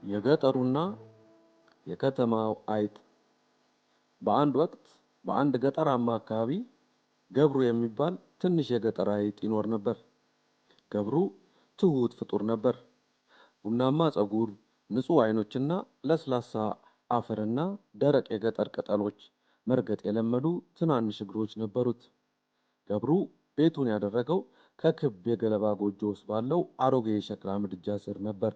የገጠሩና የከተማው አይጥ። በአንድ ወቅት በአንድ ገጠራማ አካባቢ ገብሩ የሚባል ትንሽ የገጠር አይጥ ይኖር ነበር። ገብሩ ትሁት ፍጡር ነበር። ቡናማ ፀጉር፣ ንጹህ አይኖችና ለስላሳ አፈርና ደረቅ የገጠር ቅጠሎች መርገጥ የለመዱ ትናንሽ እግሮች ነበሩት። ገብሩ ቤቱን ያደረገው ከክብ የገለባ ጎጆ ውስጥ ባለው አሮጌ የሸክላ ምድጃ ስር ነበር።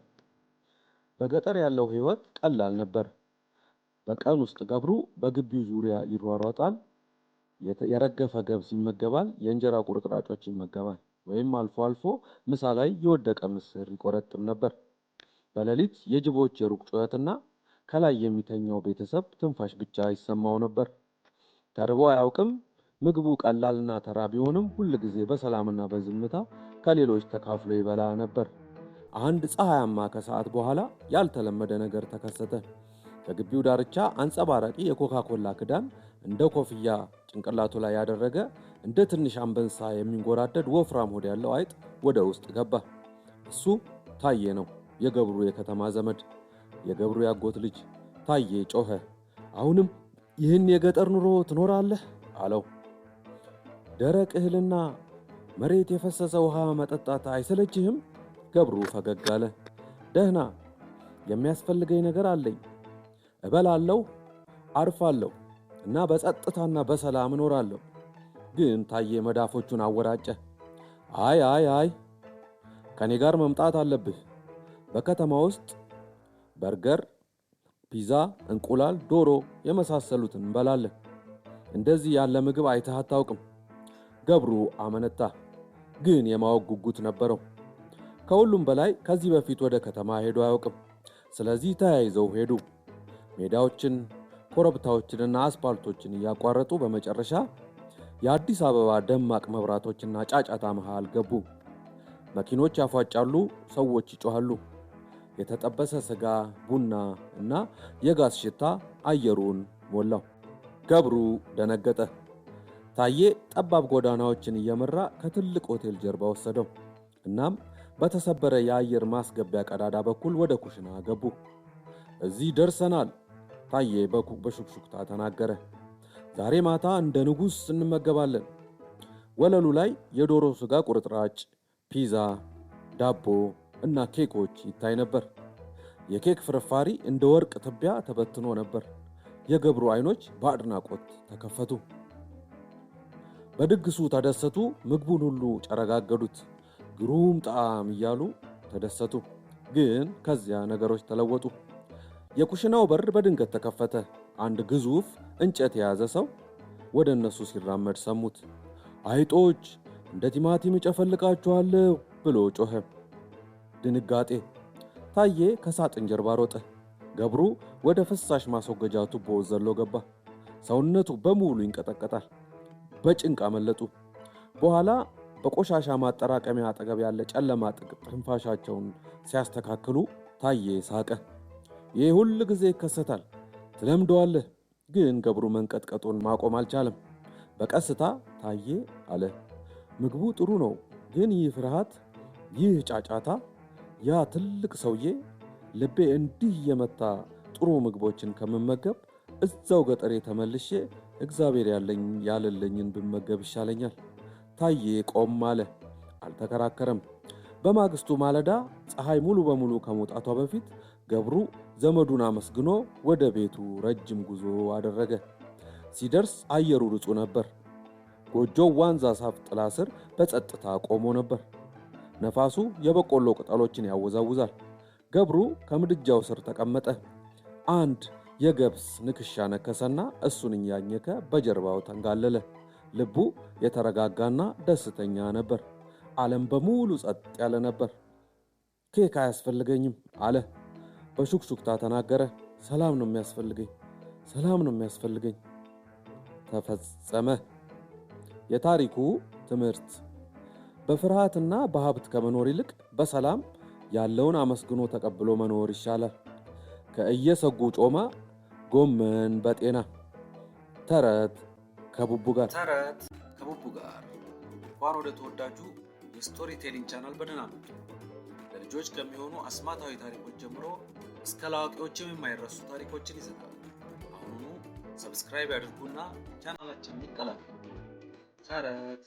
በገጠር ያለው ህይወት ቀላል ነበር። በቀን ውስጥ ገብሩ በግቢው ዙሪያ ይሯሯጣል፣ የረገፈ ገብስ ይመገባል፣ የእንጀራ ቁርጥራጮች ይመገባል፣ ወይም አልፎ አልፎ ምሳ ላይ የወደቀ ምስር ይቆረጥም ነበር። በሌሊት የጅቦች የሩቅ ጩኸትና ከላይ የሚተኛው ቤተሰብ ትንፋሽ ብቻ ይሰማው ነበር። ተርቦ አያውቅም። ምግቡ ቀላልና ተራ ቢሆንም ሁል ጊዜ በሰላምና በዝምታ ከሌሎች ተካፍሎ ይበላ ነበር። አንድ ፀሐያማ ከሰዓት በኋላ ያልተለመደ ነገር ተከሰተ። ከግቢው ዳርቻ አንጸባራቂ የኮካኮላ ክዳን እንደ ኮፍያ ጭንቅላቱ ላይ ያደረገ እንደ ትንሽ አንበሳ የሚንጎራደድ ወፍራም ሆድ ያለው አይጥ ወደ ውስጥ ገባ። እሱ ታዬ ነው፣ የገብሩ የከተማ ዘመድ፣ የገብሩ ያጎት ልጅ። ታዬ ጮኸ። አሁንም ይህን የገጠር ኑሮ ትኖራለህ? አለው። ደረቅ እህልና መሬት የፈሰሰ ውሃ መጠጣት አይሰለችህም? ገብሩ ፈገግ አለ። ደህና፣ የሚያስፈልገኝ ነገር አለኝ። እበላለሁ፣ አርፋለሁ እና በጸጥታና በሰላም እኖራለሁ። ግን ታዬ መዳፎቹን አወራጨ። አይ አይ አይ፣ ከኔ ጋር መምጣት አለብህ። በከተማ ውስጥ በርገር፣ ፒዛ፣ እንቁላል፣ ዶሮ የመሳሰሉትን እንበላለን። እንደዚህ ያለ ምግብ አይተህ አታውቅም። ገብሩ አመነታ፣ ግን የማወቅ ጉጉት ነበረው። ከሁሉም በላይ ከዚህ በፊት ወደ ከተማ ሄዶ አያውቅም። ስለዚህ ተያይዘው ሄዱ። ሜዳዎችን፣ ኮረብታዎችንና አስፓልቶችን እያቋረጡ በመጨረሻ የአዲስ አበባ ደማቅ መብራቶችና ጫጫታ መሃል ገቡ። መኪኖች ያፏጫሉ፣ ሰዎች ይጮሃሉ። የተጠበሰ ስጋ፣ ቡና እና የጋዝ ሽታ አየሩን ሞላው። ገብሩ ደነገጠ። ታዬ ጠባብ ጎዳናዎችን እየመራ ከትልቅ ሆቴል ጀርባ ወሰደው። እናም በተሰበረ የአየር ማስገቢያ ቀዳዳ በኩል ወደ ኩሽና ገቡ። እዚህ ደርሰናል፣ ታዬ በሹክሹክታ ተናገረ። ዛሬ ማታ እንደ ንጉሥ እንመገባለን። ወለሉ ላይ የዶሮ ስጋ ቁርጥራጭ፣ ፒዛ፣ ዳቦ እና ኬኮች ይታይ ነበር። የኬክ ፍርፋሪ እንደ ወርቅ ትቢያ ተበትኖ ነበር። የገብሩ አይኖች በአድናቆት ተከፈቱ። በድግሱ ተደሰቱ። ምግቡን ሁሉ ጨረጋገዱት። ግሩም ጣዕም እያሉ ተደሰቱ። ግን ከዚያ ነገሮች ተለወጡ። የኩሽናው በር በድንገት ተከፈተ። አንድ ግዙፍ እንጨት የያዘ ሰው ወደ እነሱ ሲራመድ ሰሙት። አይጦች፣ እንደ ቲማቲም እጨፈልቃችኋለሁ ብሎ ጮኸ። ድንጋጤ። ታዬ ከሳጥን ጀርባ ሮጠ። ገብሩ ወደ ፍሳሽ ማስወገጃ ቱቦ ዘሎ ገባ። ሰውነቱ በሙሉ ይንቀጠቀጣል። በጭንቅ አመለጡ። በኋላ በቆሻሻ ማጠራቀሚያ አጠገብ ያለ ጨለማ ጥግ ትንፋሻቸውን ሲያስተካክሉ ታዬ ሳቀ። ይህ ሁል ጊዜ ይከሰታል፣ ትለምደዋለህ። ግን ገብሩ መንቀጥቀጡን ማቆም አልቻለም። በቀስታ ታዬ አለ፣ ምግቡ ጥሩ ነው፣ ግን ይህ ፍርሃት፣ ይህ ጫጫታ፣ ያ ትልቅ ሰውዬ፣ ልቤ እንዲህ የመታ ጥሩ ምግቦችን ከምመገብ እዛው ገጠሬ ተመልሼ እግዚአብሔር ያለልኝን ብመገብ ይሻለኛል። ታዬ ቆም አለ፣ አልተከራከረም። በማግስቱ ማለዳ ፀሐይ ሙሉ በሙሉ ከመውጣቷ በፊት ገብሩ ዘመዱን አመስግኖ ወደ ቤቱ ረጅም ጉዞ አደረገ። ሲደርስ አየሩ ንጹህ ነበር። ጎጆው ዋንዛ ዛፍ ጥላ ስር በጸጥታ ቆሞ ነበር። ነፋሱ የበቆሎ ቅጠሎችን ያወዛውዛል። ገብሩ ከምድጃው ስር ተቀመጠ። አንድ የገብስ ንክሻ ነከሰና እሱን እያኘከ በጀርባው ተንጋለለ። ልቡ የተረጋጋና ደስተኛ ነበር። ዓለም በሙሉ ጸጥ ያለ ነበር። ኬክ አያስፈልገኝም አለ። በሹክሹክታ ተናገረ። ሰላም ነው የሚያስፈልገኝ፣ ሰላም ነው የሚያስፈልገኝ። ተፈጸመ። የታሪኩ ትምህርት፣ በፍርሃትና በሀብት ከመኖር ይልቅ በሰላም ያለውን አመስግኖ ተቀብሎ መኖር ይሻላል። ከእየሰጉ ጮማ ጎመን በጤና። ተረት ከቡቡ ጋር። እንኳን ወደ ተወዳጁ የስቶሪ ቴሊንግ ቻናል በደህና መጡ። ልጆች ከሚሆኑ አስማታዊ ታሪኮች ጀምሮ እስከ ለአዋቂዎችም የማይረሱ ታሪኮችን ይዘናል። አሁኑኑ ሰብስክራይብ ያድርጉና ቻናላችንን ይቀላቀሉ። ተረት